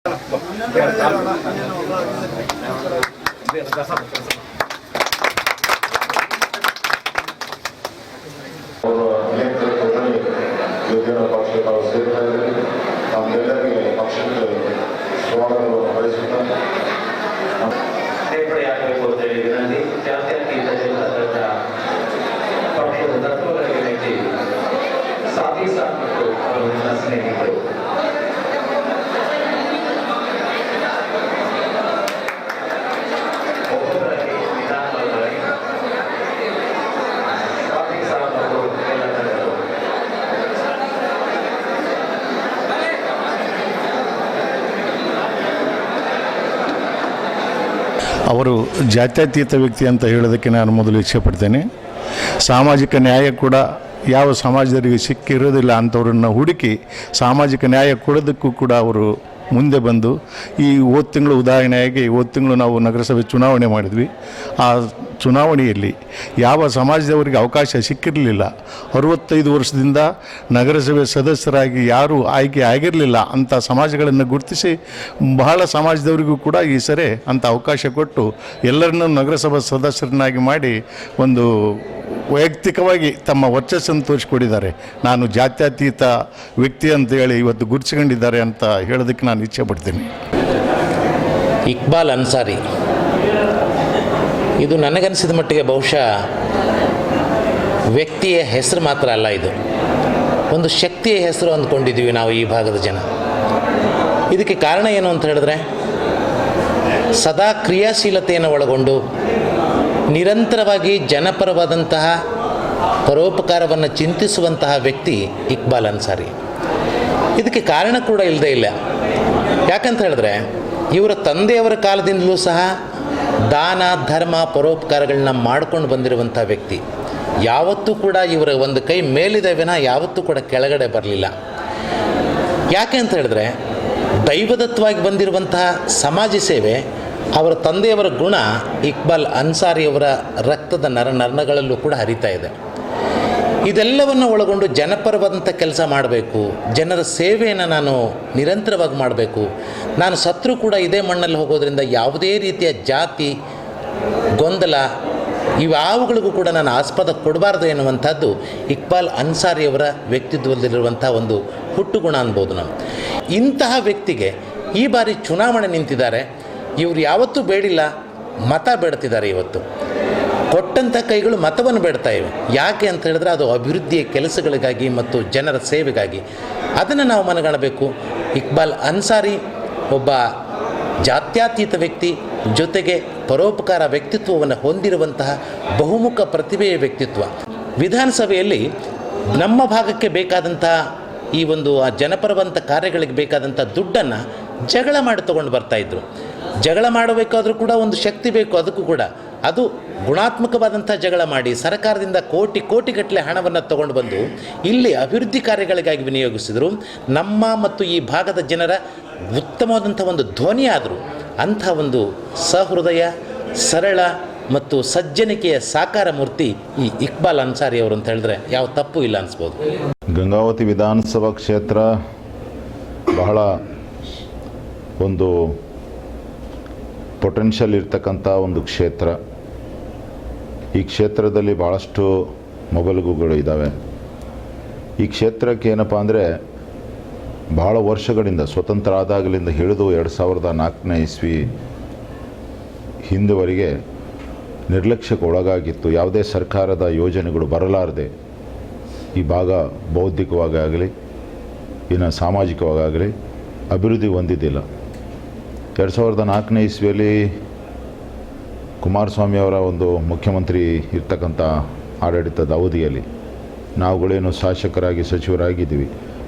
ನಮ್ಮೆಲ್ಲರಿಗೆ ಪಕ್ಷಕ್ಕೆ ಸ್ವಾಗತವನ್ನು ಬಯಸುತ್ತಾ ಸೇರ್ಪಡೆಯಾಗಬೇಕು ಅಂತ ಹೇಳಿ ವಿನಂತಿ. ಜಾತ್ಯತೀತ ಜನತಾ ಪಕ್ಷದ ತತ್ವಗಳಿಗೆ ಮೆಚ್ಚಿ ಸಾಧಿ ಸಾರ್ ಮತ್ತು ಅವರ ಸ್ನೇಹಿತರು ಒಬ್ಬೊಬ್ಬರಾಗಿ ನಿಧಾನವಾಗಿ ಸಾಧಿ ಸಾರ್ ಮತ್ತು ಎಲ್ಲ ಜನರು ಅವರು ಜಾತ್ಯತೀತ ವ್ಯಕ್ತಿ ಅಂತ ಹೇಳೋದಕ್ಕೆ ನಾನು ಮೊದಲು ಇಚ್ಛೆಪಡ್ತೇನೆ. ಸಾಮಾಜಿಕ ನ್ಯಾಯ ಕೂಡ ಯಾವ ಸಮಾಜದವರಿಗೆ ಸಿಕ್ಕಿರೋದಿಲ್ಲ ಅಂಥವ್ರನ್ನ ಹುಡುಕಿ ಸಾಮಾಜಿಕ ನ್ಯಾಯ ಕೊಡೋದಕ್ಕೂ ಕೂಡ ಅವರು ಮುಂದೆ ಬಂದು ಈ ಹೋದ ತಿಂಗಳು ಉದಾಹರಣೆಯಾಗಿ ಹೋದ ತಿಂಗಳು ನಾವು ನಗರಸಭೆ ಚುನಾವಣೆ ಮಾಡಿದ್ವಿ. ಆ ಚುನಾವಣೆಯಲ್ಲಿ ಯಾವ ಸಮಾಜದವರಿಗೆ ಅವಕಾಶ ಸಿಕ್ಕಿರಲಿಲ್ಲ. 65 ವರ್ಷದಿಂದ ನಗರಸಭೆ ಸದಸ್ಯರಾಗಿ ಯಾರೂ ಆಯ್ಕೆ ಆಗಿರಲಿಲ್ಲ ಅಂಥ ಸಮಾಜಗಳನ್ನು ಗುರುತಿಸಿ ಬಹಳ ಸಮಾಜದವರಿಗೂ ಕೂಡ ಈ ಸರಿ ಅಂಥ ಅವಕಾಶ ಕೊಟ್ಟು ಎಲ್ಲರನ್ನೂ ನಗರಸಭಾ ಸದಸ್ಯರನ್ನಾಗಿ ಮಾಡಿ ಒಂದು ವೈಯಕ್ತಿಕವಾಗಿ ತಮ್ಮ ವರ್ಚಸ್ಸನ್ನು ತೋರಿಸ್ಕೊಟ್ಟಿದ್ದಾರೆ. ನಾನು ಜಾತ್ಯತೀತ ವ್ಯಕ್ತಿ ಅಂತೇಳಿ ಇವತ್ತು ಗುರುತಿಸ್ಕೊಂಡಿದ್ದಾರೆ ಅಂತ ಹೇಳೋದಕ್ಕೆ ನಾನು ಇಚ್ಛೆ ಪಡ್ತೀನಿ. ಇಕ್ಬಾಲ್ ಅನ್ಸಾರಿ ಇದು ನನಗನ್ನಿಸಿದ ಮಟ್ಟಿಗೆ ಬಹುಶಃ ವ್ಯಕ್ತಿಯ ಹೆಸರು ಮಾತ್ರ ಅಲ್ಲ, ಇದು ಒಂದು ಶಕ್ತಿಯ ಹೆಸರು ಅಂದ್ಕೊಂಡಿದ್ದೀವಿ ನಾವು ಈ ಭಾಗದ ಜನ. ಇದಕ್ಕೆ ಕಾರಣ ಏನು ಅಂತ ಹೇಳಿದ್ರೆ, ಸದಾ ಕ್ರಿಯಾಶೀಲತೆಯನ್ನು ಒಳಗೊಂಡು ನಿರಂತರವಾಗಿ ಜನಪರವಾದಂತಹ ಪರೋಪಕಾರವನ್ನು ಚಿಂತಿಸುವಂತಹ ವ್ಯಕ್ತಿ ಇಕ್ಬಾಲ್ ಅನ್ಸಾರಿ. ಇದಕ್ಕೆ ಕಾರಣ ಕೂಡ ಇಲ್ಲದೇ ಇಲ್ಲ. ಯಾಕಂತ ಹೇಳಿದ್ರೆ, ಇವರ ತಂದೆಯವರ ಕಾಲದಿಂದಲೂ ಸಹ ದಾನ ಧರ್ಮ ಪರೋಪಕಾರಗಳನ್ನ ಮಾಡ್ಕೊಂಡು ಬಂದಿರುವಂಥ ವ್ಯಕ್ತಿ. ಯಾವತ್ತೂ ಕೂಡ ಇವರ ಒಂದು ಕೈ ಮೇಲಿದೆ ವಿನ ಯಾವತ್ತೂ ಕೂಡ ಕೆಳಗಡೆ ಬರಲಿಲ್ಲ. ಯಾಕೆ ಅಂತ ಹೇಳಿದ್ರೆ, ದೈವದತ್ತವಾಗಿ ಬಂದಿರುವಂತಹ ಸಮಾಜ ಸೇವೆ ಅವರ ತಂದೆಯವರ ಗುಣ ಇಕ್ಬಾಲ್ ಅನ್ಸಾರಿಯವರ ರಕ್ತದ ನರನರಗಳಲ್ಲೂ ಕೂಡ ಹರಿತಾ ಇದೆ. ಇದೆಲ್ಲವನ್ನು ಒಳಗೊಂಡು ಜನಪರವಾದಂಥ ಕೆಲಸ ಮಾಡಬೇಕು, ಜನರ ಸೇವೆಯನ್ನು ನಾನು ನಿರಂತರವಾಗಿ ಮಾಡಬೇಕು, ನಾನು ಸತ್ರು ಕೂಡ ಇದೇ ಮಣ್ಣಲ್ಲಿ ಹೋಗೋದ್ರಿಂದ ಯಾವುದೇ ರೀತಿಯ ಜಾತಿ ಗೊಂದಲ ಇವ್ಯಾವುಗಳಿಗೂ ಕೂಡ ನಾನು ಆಸ್ಪದ ಕೊಡಬಾರ್ದು ಎನ್ನುವಂಥದ್ದು ಇಕ್ಬಾಲ್ ಅನ್ಸಾರಿಯವರ ವ್ಯಕ್ತಿತ್ವದಲ್ಲಿರುವಂಥ ಒಂದು ಹುಟ್ಟುಗುಣ ಅನ್ಬೋದು ನಾವು. ಇಂತಹ ವ್ಯಕ್ತಿಗೆ ಈ ಬಾರಿ ಚುನಾವಣೆ ನಿಂತಿದ್ದಾರೆ. ಇವರು ಯಾವತ್ತೂ ಬೇಡಿಲ್ಲ, ಮತ ಬೇಡ್ತಿದ್ದಾರೆ. ಇವತ್ತು ಕೊಟ್ಟಂಥ ಕೈಗಳು ಮತವನ್ನು ಬೇಡ್ತಾ ಇವೆ. ಯಾಕೆ ಅಂತ ಹೇಳಿದ್ರೆ, ಅದು ಅಭಿವೃದ್ಧಿಯ ಕೆಲಸಗಳಿಗಾಗಿ ಮತ್ತು ಜನರ ಸೇವೆಗಾಗಿ. ಅದನ್ನು ನಾವು ಮನಗಾಣಬೇಕು. ಇಕ್ಬಾಲ್ ಅನ್ಸಾರಿ ಒಬ್ಬ ಜಾತ್ಯತೀತ ವ್ಯಕ್ತಿ, ಜೊತೆಗೆ ಪರೋಪಕಾರ ವ್ಯಕ್ತಿತ್ವವನ್ನು ಹೊಂದಿರುವಂತಹ ಬಹುಮುಖ ಪ್ರತಿಭೆಯ ವ್ಯಕ್ತಿತ್ವ. ವಿಧಾನಸಭೆಯಲ್ಲಿ ನಮ್ಮ ಭಾಗಕ್ಕೆ ಬೇಕಾದಂತಹ ಈ ಒಂದು ಜನಪರವಂಥ ಕಾರ್ಯಗಳಿಗೆ ಬೇಕಾದಂಥ ದುಡ್ಡನ್ನು ಜಗಳ ಮಾಡಿ ತೊಗೊಂಡು ಬರ್ತಾಯಿದ್ರು. ಜಗಳ ಮಾಡಬೇಕಾದ್ರೂ ಕೂಡ ಒಂದು ಶಕ್ತಿ ಬೇಕು. ಅದಕ್ಕೂ ಕೂಡ ಅದು ಗುಣಾತ್ಮಕವಾದಂಥ ಜಗಳ ಮಾಡಿ ಸರ್ಕಾರದಿಂದ ಕೋಟಿಗಟ್ಟಲೆ ಹಣವನ್ನು ತಗೊಂಡು ಬಂದು ಇಲ್ಲಿ ಅಭಿವೃದ್ಧಿ ಕಾರ್ಯಗಳಿಗಾಗಿ ವಿನಿಯೋಗಿಸಿದರು. ನಮ್ಮ ಮತ್ತು ಈ ಭಾಗದ ಜನರ ಉತ್ತಮವಾದಂಥ ಒಂದು ಧ್ವನಿಯಾದರು. ಅಂಥ ಒಂದು ಸಹೃದಯ, ಸರಳ ಮತ್ತು ಸಜ್ಜನಿಕೆಯ ಸಾಕಾರ ಮೂರ್ತಿ ಈ ಇಕ್ಬಾಲ್ ಅನ್ಸಾರಿ ಅವರು ಅಂತ ಹೇಳಿದ್ರೆ ಯಾವ ತಪ್ಪು ಇಲ್ಲ ಅನಿಸ್ಬೋದು. ಗಂಗಾವತಿ ವಿಧಾನಸಭಾ ಕ್ಷೇತ್ರ ಬಹಳ ಒಂದು ಪೊಟೆನ್ಷಿಯಲ್ ಇರ್ತಕ್ಕಂಥ ಒಂದು ಕ್ಷೇತ್ರ. ಈ ಕ್ಷೇತ್ರದಲ್ಲಿ ಭಾಳಷ್ಟು ಮೊಬೈಲ್ಗಳು ಇದ್ದಾವೆ. ಈ ಕ್ಷೇತ್ರಕ್ಕೆ ಏನಪ್ಪ ಅಂದರೆ, ಭಾಳ ವರ್ಷಗಳಿಂದ ಸ್ವತಂತ್ರ ಆದಾಗಲಿಂದ ಹಿಡಿದು 2004ನೇ ಇಸ್ವಿ ಹಿಂದುವರೆಗೆ ನಿರ್ಲಕ್ಷ್ಯಕ್ಕೆ ಒಳಗಾಗಿತ್ತು. ಯಾವುದೇ ಸರ್ಕಾರದ ಯೋಜನೆಗಳು ಬರಲಾರದೆ ಈ ಭಾಗ ಬೌದ್ಧಿಕವಾಗಿ ಆಗಲಿ ಇನ್ನು ಸಾಮಾಜಿಕವಾಗಲಿ ಅಭಿವೃದ್ಧಿ ಹೊಂದಿದ್ದಿಲ್ಲ. 2004ನೇ ಇಸ್ವಿಯಲ್ಲಿ ಕುಮಾರಸ್ವಾಮಿಯವರ ಒಂದು ಮುಖ್ಯಮಂತ್ರಿ ಇರ್ತಕ್ಕಂಥ ಆಡಳಿತದ ಅವಧಿಯಲ್ಲಿ ನಾವುಗಳೇನು ಶಾಸಕರಾಗಿ ಸಚಿವರಾಗಿದ್ದೀವಿ.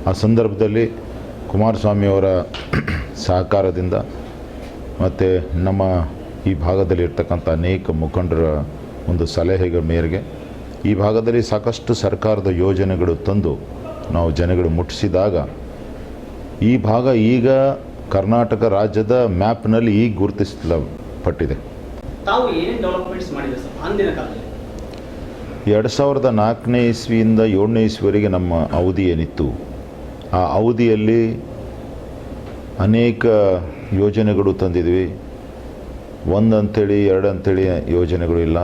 ಆ ಸಂದರ್ಭದಲ್ಲಿ ಕುಮಾರಸ್ವಾಮಿಯವರ ಸಹಕಾರದಿಂದ ಮತ್ತು ನಮ್ಮ ಈ ಭಾಗದಲ್ಲಿ ಇರ್ತಕ್ಕಂಥ ಅನೇಕ ಮುಖಂಡರ ಒಂದು ಸಲಹೆಗಳ ಮೇರೆಗೆ ಈ ಭಾಗದಲ್ಲಿ ಸಾಕಷ್ಟು ಸರ್ಕಾರದ ಯೋಜನೆಗಳು ತಂದು ನಾವು ಜನಗಳು ಮುಟ್ಟಿಸಿದಾಗ ಈ ಭಾಗ ಈಗ ಕರ್ನಾಟಕ ರಾಜ್ಯದ ಮ್ಯಾಪ್ನಲ್ಲಿ ಈಗ ಗುರುತಿಸಲ್ಪಟ್ಟಿದೆ. ತಾವು ಏನೇನು ಡೆವಲಪ್ಮೆಂಟ್ಸ್ ಮಾಡಿದೆ ಸರ್ ಅಂದಿನ ಕಾಲದಲ್ಲಿ? 2004ನೇ ಇಸ್ವಿಯಿಂದ 7ನೇ ಇಸ್ವಿವರೆಗೆ ನಮ್ಮ ಅವಧಿ ಏನಿತ್ತು, ಆ ಅವಧಿಯಲ್ಲಿ ಅನೇಕ ಯೋಜನೆಗಳು ತಂದಿದ್ವಿ. ಒಂದಂತೇಳಿ ಎರಡಂತೇಳಿ ಯೋಜನೆಗಳು ಇಲ್ಲ,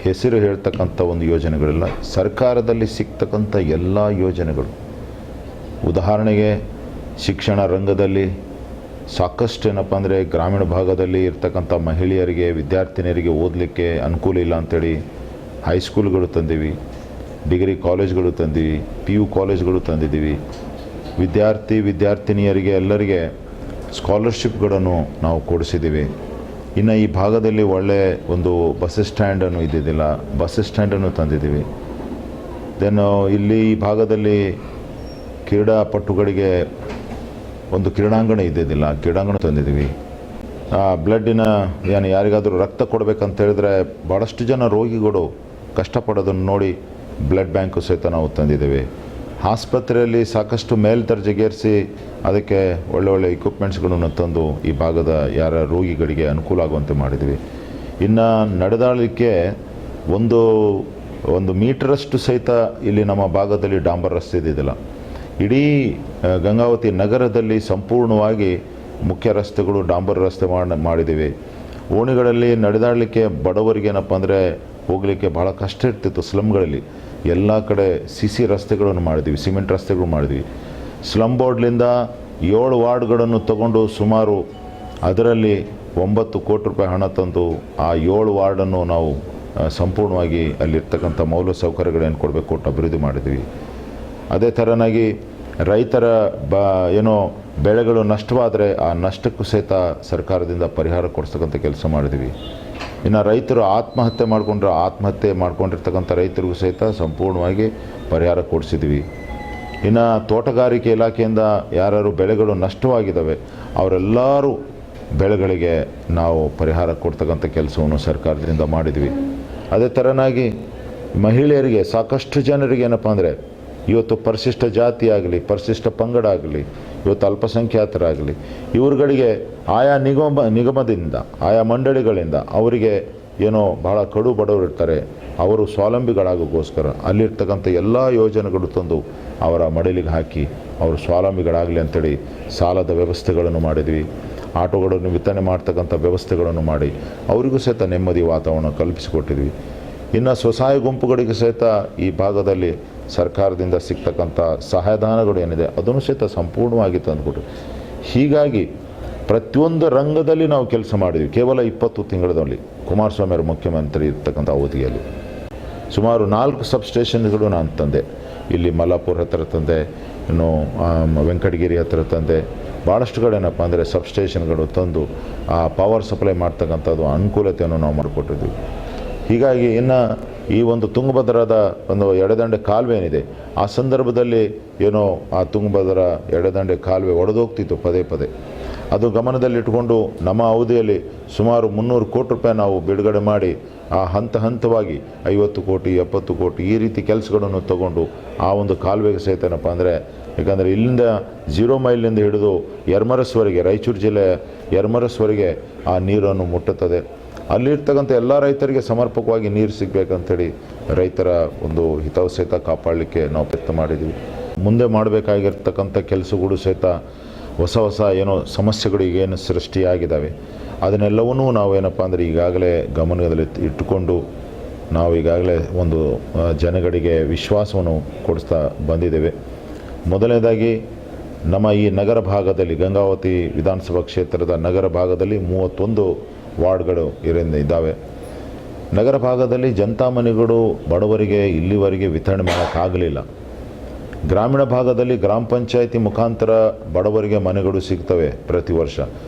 ಹೆಸರು ಹೇಳ್ತಕ್ಕಂಥ ಒಂದು ಯೋಜನೆಗಳಿಲ್ಲ. ಸರ್ಕಾರದಲ್ಲಿ ಸಿಗ್ತಕ್ಕಂಥ ಎಲ್ಲ ಯೋಜನೆಗಳು, ಉದಾಹರಣೆಗೆ ಶಿಕ್ಷಣ ರಂಗದಲ್ಲಿ ಸಾಕಷ್ಟು ಏನಪ್ಪ ಅಂದರೆ ಗ್ರಾಮೀಣ ಭಾಗದಲ್ಲಿ ಇರ್ತಕ್ಕಂಥ ಮಹಿಳೆಯರಿಗೆ, ವಿದ್ಯಾರ್ಥಿನಿಯರಿಗೆ ಓದಲಿಕ್ಕೆ ಅನುಕೂಲ ಇಲ್ಲ ಅಂಥೇಳಿ ಹೈಸ್ಕೂಲ್ಗಳು ತಂದೀವಿ, ಡಿಗ್ರಿ ಕಾಲೇಜ್ಗಳು ತಂದೀವಿ, PU ಕಾಲೇಜ್ಗಳು ತಂದಿದ್ದೀವಿ. ವಿದ್ಯಾರ್ಥಿನಿಯರಿಗೆ ಎಲ್ಲರಿಗೆ ಸ್ಕಾಲರ್ಶಿಪ್ಗಳನ್ನು ನಾವು ಕೊಡಿಸಿದ್ದೀವಿ. ಇನ್ನು ಈ ಭಾಗದಲ್ಲಿ ಒಳ್ಳೆಯ ಒಂದು ಬಸ್ ಸ್ಟ್ಯಾಂಡನ್ನು ಇದ್ದಿದ್ದಿಲ್ಲ, ಬಸ್ ಸ್ಟ್ಯಾಂಡನ್ನು ತಂದಿದ್ದೀವಿ. ದೆನ್ ಇಲ್ಲಿ ಈ ಭಾಗದಲ್ಲಿ ಕ್ರೀಡಾಪಟುಗಳಿಗೆ ಒಂದು ಕ್ರೀಡಾಂಗಣ ಇದ್ದಿದ್ದಿಲ್ಲ, ಕ್ರೀಡಾಂಗಣ ತಂದಿದ್ದೀವಿ. ಬ್ಲಡ್ಡಿನ ಯಾರಿಗಾದರೂ ರಕ್ತ ಕೊಡಬೇಕಂತ ಹೇಳಿದ್ರೆ ಭಾಳಷ್ಟು ಜನ ರೋಗಿಗಳು ಕಷ್ಟಪಡೋದನ್ನು ನೋಡಿ ಬ್ಲಡ್ ಬ್ಯಾಂಕು ಸಹಿತ ನಾವು ತಂದಿದ್ದೇವೆ. ಆಸ್ಪತ್ರೆಯಲ್ಲಿ ಸಾಕಷ್ಟು ಮೇಲ್ದರ್ಜೆಗೇರಿಸಿ ಅದಕ್ಕೆ ಒಳ್ಳೊಳ್ಳೆ ಇಕ್ವಿಪ್ಮೆಂಟ್ಸ್ಗಳನ್ನು ತಂದು ಈ ಭಾಗದ ಯಾರ ರೋಗಿಗಳಿಗೆ ಅನುಕೂಲ ಆಗುವಂತೆ ಮಾಡಿದ್ವಿ. ಇನ್ನು ನಡೆದಾಡಲಿಕ್ಕೆ ಒಂದು ಮೀಟರಷ್ಟು ಸಹಿತ ಇಲ್ಲಿ ನಮ್ಮ ಭಾಗದಲ್ಲಿ ಡಾಂಬರ್ ರಸ್ತೆ ಇದ್ದಿದ್ದಿಲ್ಲ. ಇಡೀ ಗಂಗಾವತಿ ನಗರದಲ್ಲಿ ಸಂಪೂರ್ಣವಾಗಿ ಮುಖ್ಯ ರಸ್ತೆಗಳು ಡಾಂಬರ್ ರಸ್ತೆ ಮಾಡಿದ್ದೀವಿ. ಓಣಿಗಳಲ್ಲಿ ನಡೆದಾಡಲಿಕ್ಕೆ ಬಡವರಿಗೆ ಏನಪ್ಪ ಅಂದರೆ ಹೋಗಲಿಕ್ಕೆ ಭಾಳ ಕಷ್ಟ ಇರ್ತಿತ್ತು. ಸ್ಲಮ್ಗಳಲ್ಲಿ ಎಲ್ಲ ಕಡೆ CC ರಸ್ತೆಗಳನ್ನು ಮಾಡಿದ್ವಿ, ಸಿಮೆಂಟ್ ರಸ್ತೆಗಳು ಮಾಡಿದ್ವಿ. ಸ್ಲಮ್ ಬೋರ್ಡ್ಲಿಂದ 7 ವಾರ್ಡ್ಗಳನ್ನು ತಗೊಂಡು ಸುಮಾರು ಅದರಲ್ಲಿ 9 ಕೋಟಿ ರೂಪಾಯಿ ಹಣ ತಂದು ಆ 7 ವಾರ್ಡನ್ನು ನಾವು ಸಂಪೂರ್ಣವಾಗಿ ಅಲ್ಲಿರ್ತಕ್ಕಂಥ ಮೌಲ್ಯ ಸೌಕರ್ಯಗಳೇನು ಕೊಡಬೇಕು ಕೊಟ್ಟು ಅಭಿವೃದ್ಧಿ ಮಾಡಿದ್ವಿ. ಅದೇ ಥರನಾಗಿ ರೈತರ ಬೆಳೆಗಳು ನಷ್ಟವಾದರೆ ಆ ನಷ್ಟಕ್ಕೂ ಸಹಿತ ಸರ್ಕಾರದಿಂದ ಪರಿಹಾರ ಕೊಡಿಸ್ತಕ್ಕಂಥ ಕೆಲಸ ಮಾಡಿದ್ವಿ. ಇನ್ನು ರೈತರು ಆತ್ಮಹತ್ಯೆ ಮಾಡ್ಕೊಂಡಿರ್ತಕ್ಕಂಥ ರೈತರಿಗೂ ಸಹಿತ ಸಂಪೂರ್ಣವಾಗಿ ಪರಿಹಾರ ಕೊಡಿಸಿದ್ವಿ. ಇನ್ನು ತೋಟಗಾರಿಕೆ ಇಲಾಖೆಯಿಂದ ಯಾರು ಬೆಳೆಗಳು ನಷ್ಟವಾಗಿದ್ದಾವೆ ಅವರೆಲ್ಲರೂ ಬೆಳೆಗಳಿಗೆ ನಾವು ಪರಿಹಾರ ಕೊಡ್ತಕ್ಕಂಥ ಕೆಲಸವನ್ನು ಸರ್ಕಾರದಿಂದ ಮಾಡಿದ್ವಿ. ಅದೇ ಥರನಾಗಿ ಮಹಿಳೆಯರಿಗೆ ಸಾಕಷ್ಟು ಜನರಿಗೆ ಏನಪ್ಪ ಅಂದರೆ ಇವತ್ತು ಪರಿಶಿಷ್ಟ ಜಾತಿ ಆಗಲಿ, ಪರಿಶಿಷ್ಟ ಪಂಗಡ ಆಗಲಿ, ಇವತ್ತು ಅಲ್ಪಸಂಖ್ಯಾತರಾಗಲಿ, ಇವ್ರುಗಳಿಗೆ ಆಯಾ ನಿಗಮದಿಂದ ಆಯಾ ಮಂಡಳಿಗಳಿಂದ ಅವರಿಗೆ ಭಾಳ ಕಡು ಬಡವರು ಇರ್ತಾರೆ, ಅವರು ಸ್ವಾವಲಂಬಿಗಳಾಗೋಕ್ಕೋಸ್ಕರ ಅಲ್ಲಿರ್ತಕ್ಕಂಥ ಎಲ್ಲ ಯೋಜನೆಗಳು ತಂದು ಅವರ ಮಡಿಲಿಗೆ ಹಾಕಿ ಅವರು ಸ್ವಾವಲಂಬಿಗಳಾಗಲಿ ಅಂಥೇಳಿ ಸಾಲದ ವ್ಯವಸ್ಥೆಗಳನ್ನು ಮಾಡಿದ್ವಿ. ಆಟೋಗಳನ್ನು ವಿತರಣೆ ಮಾಡ್ತಕ್ಕಂಥ ವ್ಯವಸ್ಥೆಗಳನ್ನು ಮಾಡಿ ಅವರಿಗೂ ಸಹಿತ ನೆಮ್ಮದಿ ವಾತಾವರಣ ಕಲ್ಪಿಸಿಕೊಟ್ಟಿದ್ವಿ. ಇನ್ನು ಸ್ವಸಹಾಯ ಗುಂಪುಗಳಿಗೆ ಸಹಿತ ಈ ಭಾಗದಲ್ಲಿ ಸರ್ಕಾರದಿಂದ ಸಿಗ್ತಕ್ಕಂಥ ಸಹಾಯಧನಗಳು ಏನಿದೆ ಅದನ್ನು ಸಹಿತ ಸಂಪೂರ್ಣವಾಗಿ ತಂದುಕೊಟ್ರು. ಹೀಗಾಗಿ ಪ್ರತಿಯೊಂದು ರಂಗದಲ್ಲಿ ನಾವು ಕೆಲಸ ಮಾಡಿದ್ವಿ. ಕೇವಲ 20 ತಿಂಗಳಲ್ಲಿ ಕುಮಾರಸ್ವಾಮಿ ಅವರು ಮುಖ್ಯಮಂತ್ರಿ ಇರ್ತಕ್ಕಂಥ ಅವಧಿಯಲ್ಲಿ ಸುಮಾರು 4 ಸಬ್ಸ್ಟೇಷನ್ಗಳು ನಾನು ತಂದೆ. ಇಲ್ಲಿ ಮಲ್ಲಾಪುರ ಹತ್ತಿರ ತಂದೆ, ಇನ್ನು ವೆಂಕಟಗಿರಿ ಹತ್ತಿರ ತಂದೆ, ಭಾಳಷ್ಟು ಕಡೆ ಏನಪ್ಪ ಅಂದರೆ ಸಬ್ಸ್ಟೇಷನ್ಗಳು ತಂದು ಆ ಪವರ್ ಸಪ್ಲೈ ಮಾಡ್ತಕ್ಕಂಥದ್ದು ಅನುಕೂಲತೆಯನ್ನು ನಾವು ಮಾಡಿಕೊಟ್ಟಿದ್ವಿ. ಹೀಗಾಗಿ ಇನ್ನು ಈ ಒಂದು ತುಂಗಭದ್ರಾದ ಒಂದು ಎಡದಂಡೆ ಕಾಲುವೆ ಏನಿದೆ ಆ ಸಂದರ್ಭದಲ್ಲಿ ಆ ತುಂಗಭದ್ರಾ ಎಡದಂಡೆ ಕಾಲುವೆ ಒಡೆದೋಗ್ತಿತ್ತು ಪದೇ ಪದೇ. ಅದು ಗಮನದಲ್ಲಿಟ್ಟುಕೊಂಡು ನಮ್ಮ ಅವಧಿಯಲ್ಲಿ ಸುಮಾರು 300 ಕೋಟಿ ರೂಪಾಯಿ ನಾವು ಬಿಡುಗಡೆ ಮಾಡಿ ಆ ಹಂತವಾಗಿ 50 ಕೋಟಿ 70 ಕೋಟಿ ಈ ರೀತಿ ಕೆಲಸಗಳನ್ನು ತಗೊಂಡು ಆ ಒಂದು ಕಾಲುವೆಗೆ ಸಹಿತ ಏನಪ್ಪ ಅಂದರೆ, ಯಾಕಂದರೆ ಇಲ್ಲಿಂದ 0 ಮೈಲಿಂದ ಹಿಡಿದು ಯರ್ಮರಸ್ವರೆಗೆ, ರಾಯಚೂರು ಜಿಲ್ಲೆಯ ಯರ್ಮರಸ್ವರೆಗೆ ಆ ನೀರನ್ನು ಮುಟ್ಟುತ್ತದೆ. ಅಲ್ಲಿರ್ತಕ್ಕಂಥ ಎಲ್ಲ ರೈತರಿಗೆ ಸಮರ್ಪಕವಾಗಿ ನೀರು ಸಿಗಬೇಕಂತೇಳಿ ರೈತರ ಒಂದು ಹಿತವು ಸಹಿತ ಕಾಪಾಡಲಿಕ್ಕೆ ನಾವು ಪ್ರಯತ್ನ ಮಾಡಿದ್ವಿ. ಮುಂದೆ ಮಾಡಬೇಕಾಗಿರ್ತಕ್ಕಂಥ ಕೆಲಸಗಳು ಸಹಿತ ಹೊಸ ಸಮಸ್ಯೆಗಳು ಈಗೇನು ಸೃಷ್ಟಿಯಾಗಿದ್ದಾವೆ ಅದನ್ನೆಲ್ಲವನ್ನೂ ನಾವೇನಪ್ಪ ಅಂದರೆ ಈಗಾಗಲೇ ಗಮನದಲ್ಲಿ ಇಟ್ಟುಕೊಂಡು ನಾವು ಈಗಾಗಲೇ ಒಂದು ಜನಗಳಿಗೆ ವಿಶ್ವಾಸವನ್ನು ಕೊಡಿಸ್ತಾ ಬಂದಿದ್ದೇವೆ. ಮೊದಲನೇದಾಗಿ ನಮ್ಮ ಈ ನಗರ ಭಾಗದಲ್ಲಿ ಗಂಗಾವತಿ ವಿಧಾನಸಭಾ ಕ್ಷೇತ್ರದ ನಗರ ಭಾಗದಲ್ಲಿ 31 ವಾರ್ಡ್ಗಳು ಇದ್ದಾವೆ. ನಗರ ಭಾಗದಲ್ಲಿ ಜನತಾ ಮನೆಗಳು ಬಡವರಿಗೆ ಇಲ್ಲಿವರೆಗೆ ವಿತರಣೆ ಮಾಡೋಕ್ಕಾಗಲಿಲ್ಲ. ಗ್ರಾಮೀಣ ಭಾಗದಲ್ಲಿ ಗ್ರಾಮ ಪಂಚಾಯಿತಿ ಮುಖಾಂತರ ಬಡವರಿಗೆ ಮನೆಗಳು ಸಿಗ್ತವೆ ಪ್ರತಿ ವರ್ಷ.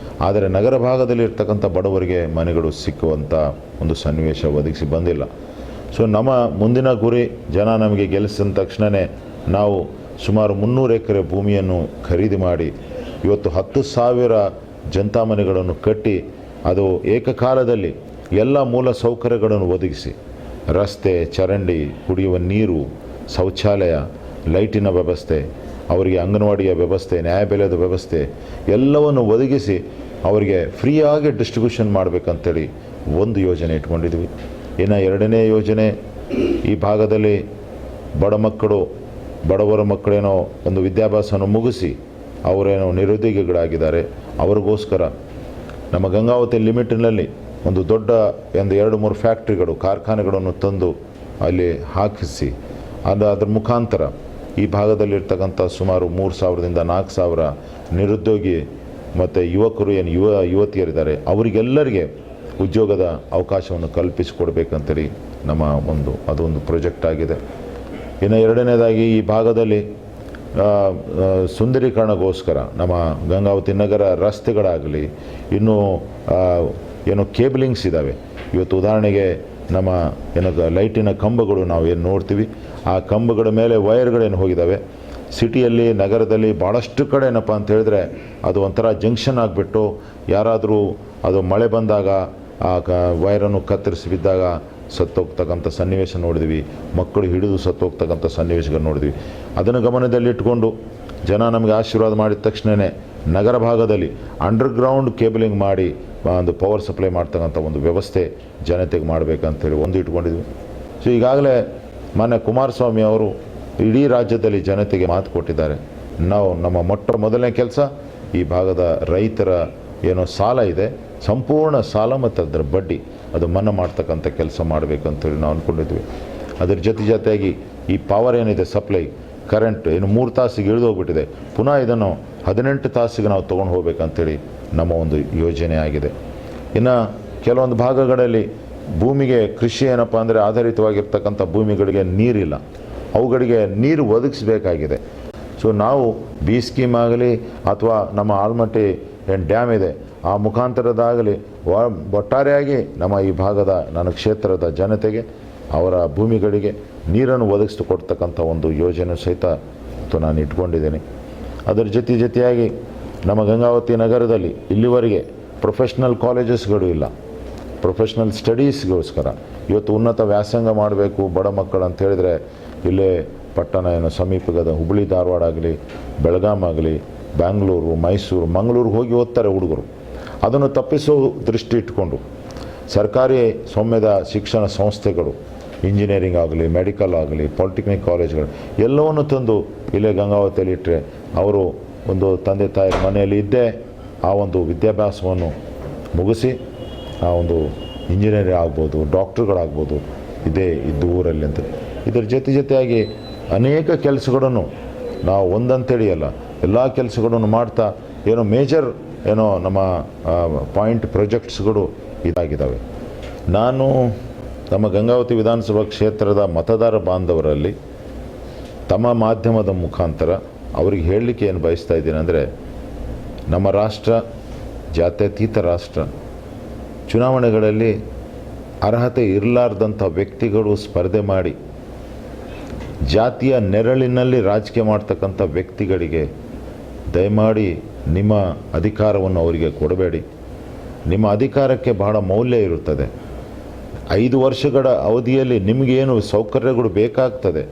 ಆದರೆ ನಗರ ಭಾಗದಲ್ಲಿ ಇರ್ತಕ್ಕಂಥ ಬಡವರಿಗೆ ಮನೆಗಳು ಸಿಕ್ಕುವಂಥ ಒಂದು ಸನ್ನಿವೇಶ ಒದಗಿಸಿ ಬಂದಿಲ್ಲ. ಸೊ ನಮ್ಮ ಮುಂದಿನ ಗುರಿ, ಜನ ನಮಗೆ ಗೆಲ್ಲಿಸಿದ ತಕ್ಷಣವೇ ನಾವು ಸುಮಾರು 300 ಎಕರೆ ಭೂಮಿಯನ್ನು ಖರೀದಿ ಮಾಡಿ ಇವತ್ತು 10,000 ಜನತಾ ಮನೆಗಳನ್ನು ಕಟ್ಟಿ ಅದು ಏಕಕಾಲದಲ್ಲಿ ಎಲ್ಲ ಮೂಲ ಸೌಕರ್ಯಗಳನ್ನು ಒದಗಿಸಿ ರಸ್ತೆ, ಚರಂಡಿ, ಕುಡಿಯುವ ನೀರು, ಶೌಚಾಲಯ, ಲೈಟಿನ ವ್ಯವಸ್ಥೆ, ಅವರಿಗೆ ಅಂಗನವಾಡಿಯ ವ್ಯವಸ್ಥೆ, ನ್ಯಾಯಬೆಲೆದ ವ್ಯವಸ್ಥೆ ಎಲ್ಲವನ್ನು ಒದಗಿಸಿ ಅವರಿಗೆ ಫ್ರೀಯಾಗಿ ಡಿಸ್ಟ್ರಿಬ್ಯೂಷನ್ ಮಾಡಬೇಕಂತೇಳಿ ಒಂದು ಯೋಜನೆ ಇಟ್ಕೊಂಡಿದ್ವಿ. ಇನ್ನು 2ನೇ ಯೋಜನೆ, ಈ ಭಾಗದಲ್ಲಿ ಬಡವರ ಮಕ್ಕಳೇನೋ ಒಂದು ವಿದ್ಯಾಭ್ಯಾಸವನ್ನು ಮುಗಿಸಿ ಅವರೇನೋ ನಿರುದ್ಯೋಗಿಗಳಾಗಿದ್ದಾರೆ ಅವ್ರಿಗೋಸ್ಕರ ನಮ್ಮ ಗಂಗಾವತಿ ಲಿಮಿಟಿನಲ್ಲಿ ಒಂದು ದೊಡ್ಡ ಒಂದು 2-3 ಫ್ಯಾಕ್ಟ್ರಿಗಳು ಕಾರ್ಖಾನೆಗಳನ್ನು ತಂದು ಅಲ್ಲಿ ಹಾಕಿಸಿ ಅದ್ರ ಮುಖಾಂತರ ಈ ಭಾಗದಲ್ಲಿರ್ತಕ್ಕಂಥ ಸುಮಾರು 3,000ದಿಂದ 4,000 ನಿರುದ್ಯೋಗಿ ಮತ್ತು ಯುವಕರು ಏನು ಯುವತಿಯರಿದ್ದಾರೆ ಅವರಿಗೆಲ್ಲರಿಗೆ ಉದ್ಯೋಗದ ಅವಕಾಶವನ್ನು ಕಲ್ಪಿಸಿಕೊಡ್ಬೇಕಂತೇಳಿ ನಮ್ಮ ಅದೊಂದು ಪ್ರಾಜೆಕ್ಟ್ ಆಗಿದೆ. ಇನ್ನು ಎರಡನೇದಾಗಿ ಈ ಭಾಗದಲ್ಲಿ ಸುಂದರೀಕರಣಗೋಸ್ಕರ ನಮ್ಮ ಗಂಗಾವತಿ ನಗರ ರಸ್ತೆಗಳಾಗಲಿ ಇನ್ನೂ ಏನು ಕೇಬಲಿಂಗ್ಸ್ ಇದ್ದಾವೆ. ಇವತ್ತು ಉದಾಹರಣೆಗೆ ನಮ್ಮ ಏನು ಲೈಟಿನ ಕಂಬಗಳು ನಾವು ಏನು ನೋಡ್ತೀವಿ, ಆ ಕಂಬಗಳ ಮೇಲೆ ವೈರ್ಗಳೇನು ಹೋಗಿದ್ದಾವೆ. ಸಿಟಿಯಲ್ಲಿ ನಗರದಲ್ಲಿ ಭಾಳಷ್ಟು ಕಡೆ ಏನಪ್ಪ ಅಂತ ಹೇಳಿದ್ರೆ ಅದು ಒಂಥರ ಜಂಕ್ಷನ್ ಆಗಿಬಿಟ್ಟು ಯಾರಾದರೂ ಅದು ಮಳೆ ಬಂದಾಗ ಆ ವೈರನ್ನು ಕತ್ತರಿಸಿ ಬಿದ್ದಾಗ ಸತ್ತೋಗ್ತಕ್ಕಂಥ ಸನ್ನಿವೇಶ ನೋಡಿದ್ವಿ, ಮಕ್ಕಳು ಹಿಡಿದು ಸತ್ತೋಗ್ತಕ್ಕಂಥ ಸನ್ನಿವೇಶಗಳು ನೋಡಿದ್ವಿ. ಅದನ್ನು ಗಮನದಲ್ಲಿಟ್ಕೊಂಡು ಜನ ನಮಗೆ ಆಶೀರ್ವಾದ ಮಾಡಿದ ತಕ್ಷಣವೇ ನಗರ ಭಾಗದಲ್ಲಿ ಅಂಡರ್ಗ್ರೌಂಡ್ ಕೇಬಲಿಂಗ್ ಮಾಡಿ ಒಂದು ಪವರ್ ಸಪ್ಲೈ ಮಾಡ್ತಕ್ಕಂಥ ಒಂದು ವ್ಯವಸ್ಥೆ ಜನತೆಗೆ ಮಾಡಬೇಕಂತೇಳಿ ಇಟ್ಕೊಂಡಿದ್ವಿ. ಸೊ ಈಗಾಗಲೇ ಮಾನ್ಯ ಕುಮಾರಸ್ವಾಮಿ ಅವರು ಇಡೀ ರಾಜ್ಯದಲ್ಲಿ ಜನತೆಗೆ ಮಾತು ಕೊಟ್ಟಿದ್ದಾರೆ. ನಾವು ನಮ್ಮ ಮೊದಲನೇ ಕೆಲಸ ಈ ಭಾಗದ ರೈತರ ಏನೋ ಸಾಲ ಇದೆ, ಸಂಪೂರ್ಣ ಸಾಲ ಮತ್ತು ಅದರ ಬಡ್ಡಿ ಅದು ಮನ್ನಾ ಮಾಡ್ತಕ್ಕಂಥ ಕೆಲಸ ಮಾಡಬೇಕಂತೇಳಿ ನಾವು ಅಂದ್ಕೊಂಡಿದ್ವಿ. ಅದರ ಜೊತೆಯಾಗಿ ಈ ಪವರ್ ಏನಿದೆ ಸಪ್ಲೈ ಕರೆಂಟ್ ಏನು 3 ತಾಸಿಗೆ ಇಳಿದೋಗ್ಬಿಟ್ಟಿದೆ, ಪುನಃ ಇದನ್ನು 18 ತಾಸಿಗೆ ನಾವು ತೊಗೊಂಡು ಹೋಗ್ಬೇಕಂತೇಳಿ ನಮ್ಮ ಒಂದು ಯೋಜನೆ ಆಗಿದೆ. ಇನ್ನು ಕೆಲವೊಂದು ಭಾಗಗಳಲ್ಲಿ ಭೂಮಿಗೆ ಕೃಷಿ ಏನಪ್ಪ ಅಂದರೆ ಆಧಾರಿತವಾಗಿರ್ತಕ್ಕಂಥ ಭೂಮಿಗಳಿಗೆ ನೀರಿಲ್ಲ, ಅವುಗಳಿಗೆ ನೀರು ಒದಗಿಸಬೇಕಾಗಿದೆ. ಸೊ ನಾವು ಬಿ ಸ್ಕೀಮ್ ಆಗಲಿ ಅಥವಾ ನಮ್ಮ ಆಲ್ಮಟ್ಟಿ ಏನು ಡ್ಯಾಮ್ ಇದೆ ಆ ಮುಖಾಂತರದಾಗಲಿ ಒಟ್ಟಾರೆಯಾಗಿ ನಮ್ಮ ಈ ಭಾಗದ ನನ್ನ ಕ್ಷೇತ್ರದ ಜನತೆಗೆ ಅವರ ಭೂಮಿಗಳಿಗೆ ನೀರನ್ನು ಒದಗಿಸಿಕೊಡ್ತಕ್ಕಂಥ ಒಂದು ಯೋಜನೆ ಸಹಿತ ನಾನು ಇಟ್ಕೊಂಡಿದ್ದೀನಿ. ಅದರ ಜೊತೆಯಾಗಿ ನಮ್ಮ ಗಂಗಾವತಿ ನಗರದಲ್ಲಿ ಇಲ್ಲಿವರೆಗೆ ಪ್ರೊಫೆಷ್ನಲ್ ಕಾಲೇಜಸ್ಗಳು ಇಲ್ಲ. ಪ್ರೊಫೆಷ್ನಲ್ ಸ್ಟಡೀಸ್ಗೋಸ್ಕರ ಇವತ್ತು ಉನ್ನತ ವ್ಯಾಸಂಗ ಮಾಡಬೇಕು ಬಡ ಮಕ್ಕಳು ಅಂತ ಹೇಳಿದ್ರೆ ಇಲ್ಲೇ ಪಟ್ಟಣ ಏನು ಸಮೀಪದ ಹುಬ್ಬಳ್ಳಿ ಧಾರವಾಡ ಆಗಲಿ ಬೆಳಗಾಂ ಆಗಲಿ ಬ್ಯಾಂಗ್ಳೂರು ಮೈಸೂರು ಮಂಗಳೂರಿಗೆ ಹೋಗಿ ಓದ್ತಾರೆ ಹುಡುಗರು. ಅದನ್ನು ತಪ್ಪಿಸೋ ದೃಷ್ಟಿ ಇಟ್ಕೊಂಡು ಸರ್ಕಾರಿ ಸ್ವಾಮ್ಯದ ಶಿಕ್ಷಣ ಸಂಸ್ಥೆಗಳು ಇಂಜಿನಿಯರಿಂಗ್ ಆಗಲಿ ಮೆಡಿಕಲ್ ಆಗಲಿ ಪಾಲಿಟೆಕ್ನಿಕ್ ಕಾಲೇಜ್ಗಳು ಎಲ್ಲವನ್ನು ತಂದು ಇಲ್ಲೇ ಗಂಗಾವತಿಯಲ್ಲಿ ಇಟ್ಟರೆ ಅವರು ಒಂದು ತಂದೆ ತಾಯಿಯ ಮನೆಯಲ್ಲಿ ಇದ್ದೇ ಆ ಒಂದು ವಿದ್ಯಾಭ್ಯಾಸವನ್ನು ಮುಗಿಸಿ ಆ ಒಂದು ಇಂಜಿನಿಯರಿಂಗ್ ಆಗ್ಬೋದು ಡಾಕ್ಟ್ರುಗಳಾಗ್ಬೋದು ಇದ್ದು ಊರಲ್ಲಿ ಅಂತ. ಇದರ ಜೊತೆಯಾಗಿ ಅನೇಕ ಕೆಲಸಗಳನ್ನು ನಾವು ಒಂದಂತೇಳಿ ಅಲ್ಲ ಎಲ್ಲ ಕೆಲಸಗಳನ್ನು ಮಾಡ್ತಾ ಏನೋ ಮೇಜರ್ ಏನೋ ನಮ್ಮ ಪಾಯಿಂಟ್ ಪ್ರಾಜೆಕ್ಟ್ಸ್ಗಳು ಇದಾಗಿದ್ದಾವೆ. ನಾನು ನಮ್ಮ ಗಂಗಾವತಿ ವಿಧಾನಸಭಾ ಕ್ಷೇತ್ರದ ಮತದಾರ ಬಾಂಧವರಲ್ಲಿ ತಮ್ಮ ಮಾಧ್ಯಮದ ಮುಖಾಂತರ ಅವ್ರಿಗೆ ಹೇಳಲಿಕ್ಕೆ ಏನು ಬಯಸ್ತಾ ಇದ್ದೀನಿ ಅಂದರೆ, ನಮ್ಮ ರಾಷ್ಟ್ರ ಜಾತ್ಯತೀತ ರಾಷ್ಟ್ರ. ಚುನಾವಣೆಗಳಲ್ಲಿ ಅರ್ಹತೆ ಇರಲಾರ್ದಂಥ ವ್ಯಕ್ತಿಗಳು ಸ್ಪರ್ಧೆ ಮಾಡಿ ಜಾತಿಯ ನೆರಳಿನಲ್ಲಿ ರಾಜಕೀಯ ಮಾಡ್ತಕ್ಕಂಥ ವ್ಯಕ್ತಿಗಳಿಗೆ ದಯಮಾಡಿ ನಿಮ್ಮ ಅಧಿಕಾರವನ್ನು ಅವರಿಗೆ ಕೊಡಬೇಡಿ. ನಿಮ್ಮ ಅಧಿಕಾರಕ್ಕೆ ಬಹಳ ಮೌಲ್ಯ ಇರುತ್ತದೆ. 5 ವರ್ಷಗಳ ಅವಧಿಯಲ್ಲಿ ನಿಮಗೇನು ಸೌಕರ್ಯಗಳು ಬೇಕಾಗ್ತದೆ,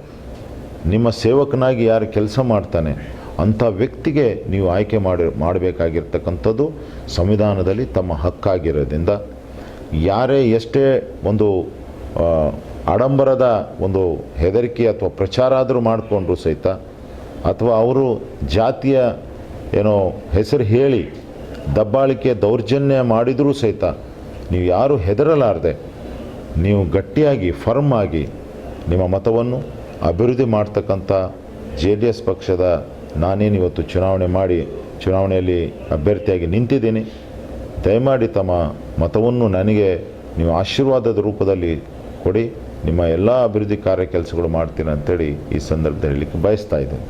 ನಿಮ್ಮ ಸೇವಕನಾಗಿ ಯಾರು ಕೆಲಸ ಮಾಡ್ತಾನೆ ಅಂಥ ವ್ಯಕ್ತಿಗೆ ನೀವು ಆಯ್ಕೆ ಮಾಡಬೇಕಾಗಿರ್ತಕ್ಕಂಥದ್ದು ಸಂವಿಧಾನದಲ್ಲಿ ತಮ್ಮ ಹಕ್ಕಾಗಿರೋದ್ರಿಂದ ಯಾರೇ ಎಷ್ಟೇ ಒಂದು ಆಡಂಬರದ ಒಂದು ಹೆದರಿಕೆ ಅಥವಾ ಪ್ರಚಾರ ಆದರೂ ಮಾಡಿಕೊಂಡ್ರು ಸಹಿತ ಅಥವಾ ಅವರು ಜಾತಿಯ ಏನೋ ಹೆಸರು ಹೇಳಿ ದಬ್ಬಾಳಿಕೆ ದೌರ್ಜನ್ಯ ಮಾಡಿದರೂ ಸಹಿತ ನೀವು ಯಾರೂ ಹೆದರಲಾರದೆ ನೀವು ಗಟ್ಟಿಯಾಗಿ ಫರ್ಮ್ ಆಗಿ ನಿಮ್ಮ ಮತವನ್ನು ಅಭಿವೃದ್ಧಿ ಮಾಡ್ತಕ್ಕಂಥ JDS ಪಕ್ಷದ ನಾನೇನು ಇವತ್ತು ಚುನಾವಣೆಯಲ್ಲಿ ಅಭ್ಯರ್ಥಿಯಾಗಿ ನಿಂತಿದ್ದೀನಿ. ದಯಮಾಡಿ ತಮ್ಮ ಮತವನ್ನು ನನಗೆ ನೀವು ಆಶೀರ್ವಾದದ ರೂಪದಲ್ಲಿ ಕೊಡಿ. ನಿಮ್ಮ ಎಲ್ಲ ಅಭಿವೃದ್ಧಿ ಕಾರ್ಯ ಕೆಲಸಗಳು ಮಾಡ್ತೀನಿ ಅಂತೇಳಿ ಈ ಸಂದರ್ಭದಲ್ಲಿ ಹೇಳಲಿಕ್ಕೆ ಬಯಸ್ತಾ ಇದ್ದೇನೆ.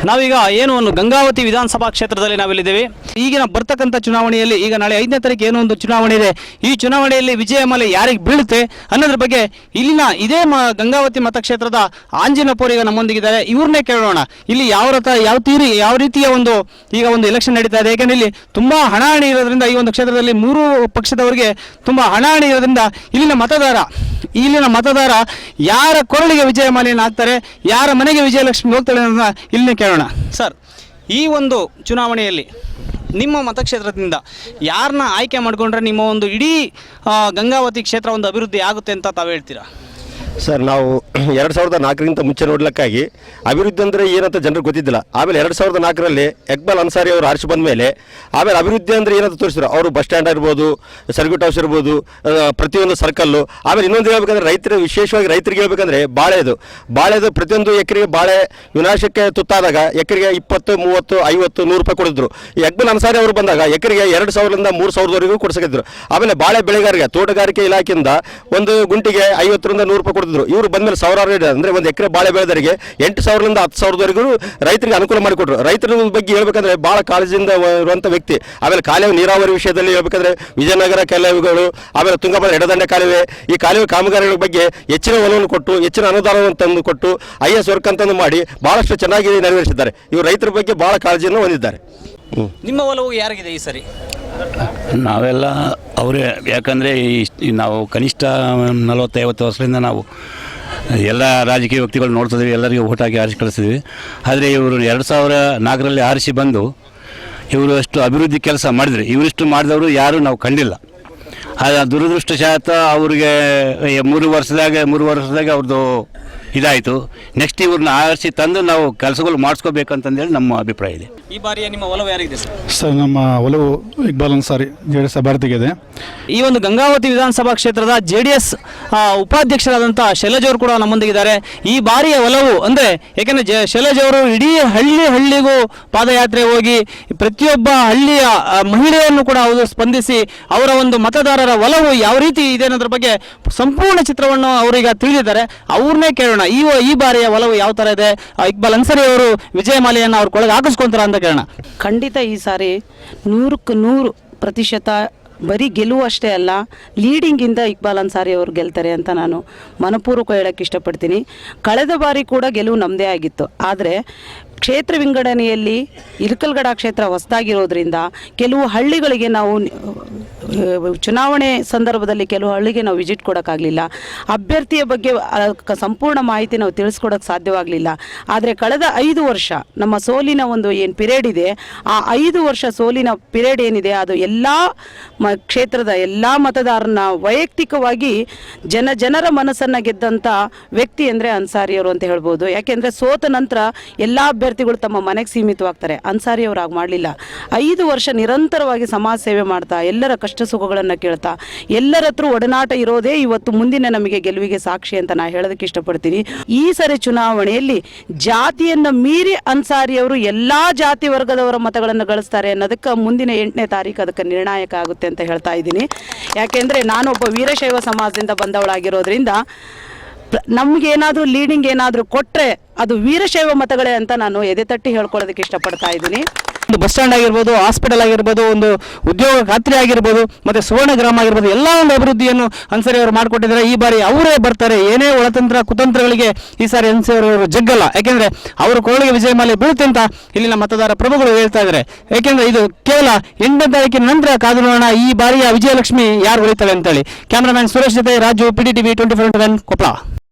ನಾವೀಗ ಏನು ಒಂದು ಗಂಗಾವತಿ ವಿಧಾನಸಭಾ ಕ್ಷೇತ್ರದಲ್ಲಿ ನಾವಿಲ್ಲಿದ್ದೇವೆ. ಈಗಿನ ಬರ್ತಕ್ಕಂಥ ಚುನಾವಣೆಯಲ್ಲಿ ಈಗ ನಾಳೆ 5ನೇ ತಾರೀಕು ಏನೋ ಒಂದು ಚುನಾವಣೆ ಇದೆ. ಈ ಚುನಾವಣೆಯಲ್ಲಿ ವಿಜಯ ಮಲೆ ಯಾರಿಗೆ ಬೀಳುತ್ತೆ ಅನ್ನೋದ್ರ ಬಗ್ಗೆ ಇಲ್ಲಿನ ಇದೇ ಗಂಗಾವತಿ ಮತಕ್ಷೇತ್ರದ ಆಂಜಿನಪುರ ಈಗ ನಮ್ಮೊಂದಿಗಿದ್ದಾರೆ. ಇವ್ರನ್ನೇ ಕೇಳೋಣ, ಇಲ್ಲಿ ಯಾವ ರೀತಿಯ ಒಂದು ಈಗ ಒಂದು ಎಲೆಕ್ಷನ್ ನಡೀತಾ ಇದೆ. ಯಾಕೆಂದರೆ ಇಲ್ಲಿ ತುಂಬ ಹಣಾಹಣಿ ಇರೋದ್ರಿಂದ ಈ ಒಂದು ಕ್ಷೇತ್ರದಲ್ಲಿ 3 ಪಕ್ಷದವರಿಗೆ ತುಂಬ ಹಣಾಹಣಿ ಇರೋದ್ರಿಂದ ಇಲ್ಲಿನ ಮತದಾರ ಯಾರ ಕೊರಳಿಗೆ ವಿಜಯ ಮಾಲೆಯನ್ನು ಹಾಕ್ತಾರೆ, ಯಾರ ಮನೆಗೆ ವಿಜಯಲಕ್ಷ್ಮಿ ಹೋಗ್ತಾಳೆ ಅನ್ನೋದನ್ನ ಇಲ್ಲಿನೇ ಕೇಳೋಣ. ಸರ್, ಈ ಒಂದು ಚುನಾವಣೆಯಲ್ಲಿ ನಿಮ್ಮ ಮತಕ್ಷೇತ್ರದಿಂದ ಯಾರನ್ನ ಆಯ್ಕೆ ಮಾಡಿಕೊಂಡ್ರೆ ನಿಮ್ಮ ಒಂದು ಇಡೀ ಗಂಗಾವತಿ ಕ್ಷೇತ್ರ ಒಂದು ಅಭಿವೃದ್ಧಿ ಆಗುತ್ತೆ ಅಂತ ತಾವು ಹೇಳ್ತೀರಾ? ಸರ್ ನಾವು 2004ಗಿಂತ ಮುಂಚೆ ನೋಡ್ಲಿಕ್ಕಾಗಿ ಅಭಿವೃದ್ಧಿ ಅಂದರೆ ಏನಂತ ಜನರಿಗೆ ಗೊತ್ತಿದ್ದಿಲ್ಲ. ಆಮೇಲೆ 2004ರಲ್ಲಿ ಇಕ್ಬಾಲ್ ಅನ್ಸಾರಿ ಅವರು ಆರಿಸಿ ಬಂದ ಮೇಲೆ ಆಮೇಲೆ ಅಭಿವೃದ್ಧಿ ಅಂದರೆ ಏನಂತ ತೋರಿಸಿದ್ರು. ಅವರು ಬಸ್ ಸ್ಟ್ಯಾಂಡ್ ಇರ್ಬೋದು, ಸರ್ಕ್ಯೂಟ್ ಹೌಸ್ ಇರ್ಬೋದು, ಪ್ರತಿಯೊಂದು ಸರ್ಕಲ್ಲು. ಆಮೇಲೆ ಇನ್ನೊಂದು ಹೇಳ್ಬೇಕಂದ್ರೆ ರೈತರು, ವಿಶೇಷವಾಗಿ ರೈತರಿಗೆ ಹೇಳ್ಬೇಕಂದ್ರೆ ಬಾಳೆದು ಪ್ರತಿಯೊಂದು ಎಕರೆಗೆ ಬಾಳೆ ವಿನಾಶಕ್ಕೆ ತುತ್ತಾದಾಗ ಎಕರೆಗೆ 20, 30, 50, 100 ರೂಪಾಯಿ ಕೊಡಿದ್ರು. ಈ ಇಕ್ಬಾಲ್ ಅನ್ಸಾರಿ ಅವರು ಬಂದಾಗ ಎಕರೆಗೆ 2,000ರಿಂದ 3,000ವರೆಗೂ ಕೊಡಿಸಿದ್ರು. ಆಮೇಲೆ ಬಾಳೆ ಬೆಳೆಗಾರರಿಗೆ ತೋಟಗಾರಿಕೆ ಇಲಾಖೆಯಿಂದ ಒಂದು ಗುಂಟಿಗೆ 50ರಿಂದ 100 ರೂಪಾಯಿ ಕೊಡ್ತಿದ್ರು. ಇವರು ಬಂದಮೇಲೆ ಸಾವಿರಾರು ಅಂದರೆ ಒಂದು ಎಕರೆ ಬಾಳೆ ಬೆಳೆದವರಿಗೆ 8,000ರಿಂದ 10,000ವರೆಗೂ ರೈತರಿಗೆ ಅನುಕೂಲ ಮಾಡಿಕೊಟ್ರು. ರೈತರ ಬಗ್ಗೆ ಹೇಳ್ಬೇಕಂದ್ರೆ ಭಾಳ ಕಾಳಜಿಯಿಂದ ಇರುವಂಥ ವ್ಯಕ್ತಿ. ಆಮೇಲೆ ಕಾಲುವೆ ನೀರಾವರಿ ವಿಷಯದಲ್ಲಿ ಹೇಳ್ಬೇಕಂದ್ರೆ ವಿಜಯನಗರ ಕಾಲುವೆಗಳು, ಆಮೇಲೆ ತುಂಗಭದ್ರಾ ಎಡದಂಡೆ ಕಾಲುವೆ, ಈ ಕಾಲುವೆ ಕಾಮಗಾರಿಗಳ ಬಗ್ಗೆ ಹೆಚ್ಚಿನ ಒಲವನ್ನು ಕೊಟ್ಟು, ಹೆಚ್ಚಿನ ಅನುದಾನವನ್ನು ತಂದು ಕೊಟ್ಟು IS ವರ್ಕ್ ಅಂತಂದು ಮಾಡಿ ಭಾಳಷ್ಟು ಚೆನ್ನಾಗಿ ನೆರವೇರಿಸಿದ್ದಾರೆ. ಇವರು ರೈತರ ಬಗ್ಗೆ ಭಾಳ ಕಾಳಜಿಯನ್ನು ಹೊಂದಿದ್ದಾರೆ. ನಿಮ್ಮ ಒಲವು ಯಾರಿಗಿದೆ ಈ ಸರಿ? ನಾವೆಲ್ಲ ಅವರೇ. ಯಾಕಂದರೆ ನಾವು ಕನಿಷ್ಠ 40-50 ವರ್ಷದಿಂದ ನಾವು ಎಲ್ಲ ರಾಜಕೀಯ ವ್ಯಕ್ತಿಗಳು ನೋಡ್ತಿದ್ದೀವಿ, ಎಲ್ಲರಿಗೂ ಓಟ್ ಹಾಕಿ ಆರಿಸಿ ಕಳಿಸ್ತೀವಿ. ಆದರೆ ಇವರು 2004ರಲ್ಲಿ ಆರಿಸಿ ಬಂದು ಇವರು ಅಷ್ಟು ಅಭಿವೃದ್ಧಿ ಕೆಲಸ ಮಾಡಿದ್ರು. ಇವರಿಷ್ಟು ಮಾಡಿದವರು ಯಾರೂ ನಾವು ಕಂಡಿಲ್ಲ. ದುರದೃಷ್ಟಶಾತ ಅವ್ರಿಗೆ 3 ವರ್ಷದಾಗ ಅವ್ರದ್ದು ಇದಾಯಿತು. ನೆಕ್ಸ್ಟ್ ಇವ್ರನ್ನ ಆರಿಸಿ ತಂದು ನಾವು ಕೆಲಸಗಳು ಮಾಡಿಸ್ಕೋಬೇಕಂತಂದೇಳಿ ನಮ್ಮ ಅಭಿಪ್ರಾಯ ಇದೆ. ಈ ಬಾರಿಯ ನಿಮ್ಮ ಒಲವು ಯಾರಿಗಿದೆ ಸರ್? ಸರ್, ನಮ್ಮ ಒಲವು ಇಕ್ಬಾಲ್ ಅನ್ಸಾರಿ JDS ಅಭ್ಯರ್ಥಿಗಿದೆ. ಈ ಒಂದು ಗಂಗಾವತಿ ವಿಧಾನಸಭಾ ಕ್ಷೇತ್ರದ JDS ಉಪಾಧ್ಯಕ್ಷರಾದಂಥ ಶೈಲಜ್ ಅವರು ಕೂಡ ನಮ್ಮೊಂದಿಗಿದ್ದಾರೆ. ಈ ಬಾರಿಯ ಒಲವು ಅಂದರೆ ಯಾಕೆಂದರೆ ಶೈಲಜ್ ಅವರು ಇಡೀ ಹಳ್ಳಿಗೂ ಪಾದಯಾತ್ರೆ ಹೋಗಿ ಪ್ರತಿಯೊಬ್ಬ ಹಳ್ಳಿಯ ಮಹಿಳೆಯನ್ನು ಕೂಡ ಅವರು ಸ್ಪಂದಿಸಿ ಅವರ ಒಂದು ಮತದಾರರ ಒಲವು ಯಾವ ರೀತಿ ಇದೆ ಅನ್ನೋದ್ರ ಬಗ್ಗೆ ಸಂಪೂರ್ಣ ಚಿತ್ರವನ್ನು ಅವರೀಗ ತಿಳಿದಿದ್ದಾರೆ. ಅವ್ರನ್ನೇ ಕೇಳೋಣ, ಈ ಬಾರಿಯ ಒಲವು ಯಾವ ಥರ ಇದೆ. ಇಕ್ಬಾಲ್ ಅನ್ಸಾರಿ ಅವರು ವಿಜಯಮಾಲೆಯನ್ನು ಅವ್ರ ಕೊಳಗೆ ಹಾಕಿಸ್ಕೊಂತಾರ ಅಂತ ಕೇಳೋಣ. ಖಂಡಿತ ಈ ಸಾರಿ 100ಕ್ಕೆ 100% ಬರೀ ಗೆಲುವು ಅಷ್ಟೇ ಅಲ್ಲ, ಲೀಡಿಂಗಿಂದ ಇಕ್ಬಾಲ್ ಅನ್ಸಾರಿ ಅವರು ಗೆಲ್ತಾರೆ ಅಂತ ನಾನು ಮನಪೂರ್ವಕ ಹೇಳೋಕ್ಕೆ ಇಷ್ಟಪಡ್ತೀನಿ. ಕಳೆದ ಬಾರಿ ಕೂಡ ಗೆಲುವು ನಮ್ಮದೇ ಆಗಿತ್ತು. ಆದರೆ ಕ್ಷೇತ್ರ ವಿಂಗಡಣೆಯಲ್ಲಿ ಇಳಕಲ್ಗಡ ಕ್ಷೇತ್ರ ಹೊಸದಾಗಿರೋದ್ರಿಂದ ಕೆಲವು ಹಳ್ಳಿಗಳಿಗೆ ನಾವು ಚುನಾವಣೆ ಸಂದರ್ಭದಲ್ಲಿ ಕೆಲವು ಹಳ್ಳಿಗೆ ನಾವು ವಿಸಿಟ್ ಕೊಡೋಕ್ಕಾಗಲಿಲ್ಲ. ಅಭ್ಯರ್ಥಿಯ ಬಗ್ಗೆ ಸಂಪೂರ್ಣ ಮಾಹಿತಿ ನಾವು ತಿಳಿಸ್ಕೊಡೋಕ್ಕೆ ಸಾಧ್ಯವಾಗಲಿಲ್ಲ. ಆದರೆ ಕಳೆದ 5 ವರ್ಷ ನಮ್ಮ ಸೋಲಿನ ಒಂದು ಏನು ಪಿರಿಯಡ್ ಇದೆ, ಆ 5 ವರ್ಷ ಸೋಲಿನ ಪಿರಿಯಡ್ ಏನಿದೆ ಅದು ಎಲ್ಲ ಕ್ಷೇತ್ರದ ಎಲ್ಲ ಮತದಾರನ ವೈಯಕ್ತಿಕವಾಗಿ ಜನರ ಮನಸ್ಸನ್ನು ಗೆದ್ದಂಥ ವ್ಯಕ್ತಿ ಅಂದರೆ ಅನ್ಸಾರಿಯವರು ಅಂತ ಹೇಳ್ಬೋದು. ಯಾಕೆಂದರೆ ಸೋತ ನಂತರ ಎಲ್ಲ ಅಭ್ಯರ್ಥಿಗಳು ತಮ್ಮ ಮನೆಗೆ ಸೀಮಿತವಾಗ್ತಾರೆ. ಅನ್ಸಾರಿ ಅವರು ಆಗ ಮಾಡಲಿಲ್ಲ. 5 ವರ್ಷ ನಿರಂತರವಾಗಿ ಸಮಾಜ ಸೇವೆ ಮಾಡ್ತಾ, ಎಲ್ಲರ ಕಷ್ಟ ಸುಖಗಳನ್ನು ಕೇಳ್ತಾ, ಎಲ್ಲರ ಹತ್ರ ಒಡನಾಟ ಇರೋದೇ ಇವತ್ತು ಮುಂದಿನ ನಮಗೆ ಗೆಲುವಿಗೆ ಸಾಕ್ಷಿ ಅಂತ ನಾನು ಹೇಳೋದಕ್ಕೆ ಇಷ್ಟಪಡ್ತೀನಿ. ಈ ಸರಿ ಚುನಾವಣೆಯಲ್ಲಿ ಜಾತಿಯನ್ನು ಮೀರಿ ಅನ್ಸಾರಿ ಅವರು ಎಲ್ಲ ಜಾತಿ ವರ್ಗದವರ ಮತಗಳನ್ನು ಗಳಿಸ್ತಾರೆ ಅನ್ನೋದಕ್ಕೆ ಮುಂದಿನ 8ನೇ ತಾರೀಕು ಅದಕ್ಕೆ ನಿರ್ಣಾಯಕ ಆಗುತ್ತೆ ಅಂತ ಹೇಳ್ತಾ ಇದ್ದೀನಿ. ಯಾಕೆಂದರೆ ನಾನೊಬ್ಬ ವೀರಶೈವ ಸಮಾಜದಿಂದ ಬಂದವಳಾಗಿರೋದ್ರಿಂದ ನಮಗೇನಾದರೂ ಲೀಡಿಂಗ್ ಏನಾದರೂ ಕೊಟ್ಟರೆ ಅದು ವೀರಶೈವ ಮತಗಳೇ ಅಂತ ನಾನು ಎದೆ ತಟ್ಟಿ ಹೇಳ್ಕೊಳ್ಳೋದಕ್ಕೆ ಇಷ್ಟಪಡ್ತಾ ಇದ್ದೀನಿ. ಒಂದು ಬಸ್ ಸ್ಟ್ಯಾಂಡ್ ಆಗಿರ್ಬೋದು, ಹಾಸ್ಪಿಟಲ್ ಆಗಿರ್ಬೋದು, ಒಂದು ಉದ್ಯೋಗ ಖಾತ್ರಿ ಆಗಿರ್ಬೋದು, ಮತ್ತು ಸುವರ್ಣ ಗ್ರಾಮ ಆಗಿರ್ಬೋದು, ಎಲ್ಲ ಒಂದು ಅಭಿವೃದ್ಧಿಯನ್ನು ಅನ್ಸಾರಿ ಅವರು ಮಾಡಿಕೊಟ್ಟಿದ್ದಾರೆ. ಈ ಬಾರಿ ಅವರೇ ಬರ್ತಾರೆ. ಏನೇ ಒಳತಂತ್ರ ಕುತಂತ್ರಗಳಿಗೆ ಈ ಸಾರಿ ಅನ್ಸಾರಿ ಅವರು ಜಗ್ಗಲ್ಲ. ಯಾಕೆಂದರೆ ಅವರ ಕೊರಳಿಗೆ ವಿಜಯಮಾಲೆ ಬೀಳುತ್ತೆ ಅಂತ ಇಲ್ಲಿನ ಮತದಾರ ಪ್ರಭುಗಳು ಹೇಳ್ತಾ ಇದ್ದಾರೆ. ಯಾಕೆಂದರೆ ಇದು ಕೇವಲ 8ನೇ ತಾರೀಕಿನ ನಂತರ ಕಾದು ನೋಡೋಣ ಈ ಬಾರಿಯ ವಿಜಯಲಕ್ಷ್ಮಿ ಯಾರು ಉಳಿತಾಳೆ ಅಂತೇಳಿ. ಕ್ಯಾಮ್ರಾಮ್ಯಾನ್ ಸುರೇಶ್ ಜೊತೆ ರಾಜು, PDTV 24/7 ಕೊಪ್ಪಳ.